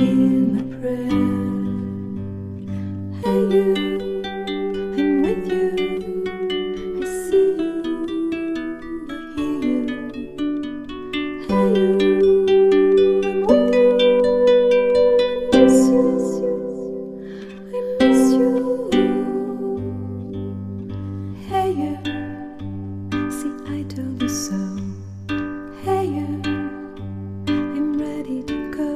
hear my prayer. Hey you, I'm with you. I see you, I hear you. Hey you, I'm with you. I miss you, I miss you. Hey you, see I told you so. Hey you, I'm ready to go.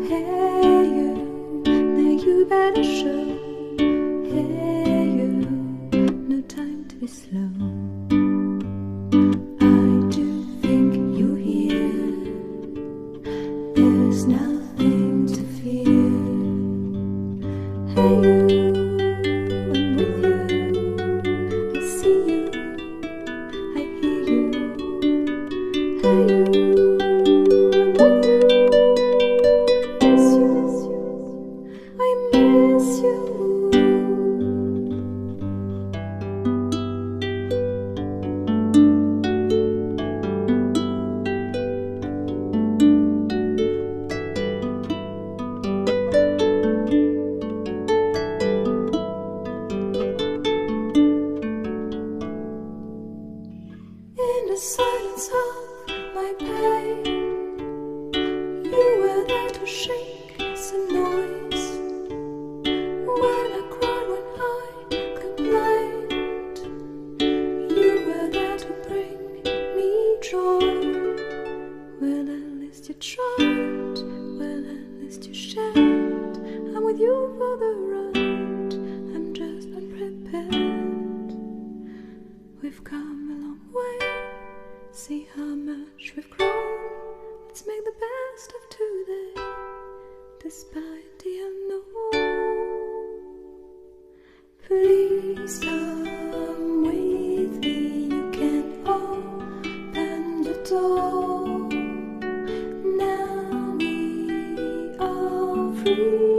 Hey you, now you better show. Hey you, no time to be slow. I do think you're here. There's nothing to fear. Hey you, I'm with you. I see you, I hear you. Hey you, I'm with you. I miss you. In the silence of my pain, you were there to shake some noise. When I cried, when I complained, you were there to bring me joy. Well, at least you tried, well, at least you shared. I'm with you for the ride, I'm just unprepared. We've come a long way, see how much we've grown. Let's make the best of today, despite the unknown. Please come with me, you can open the door. Now we are free.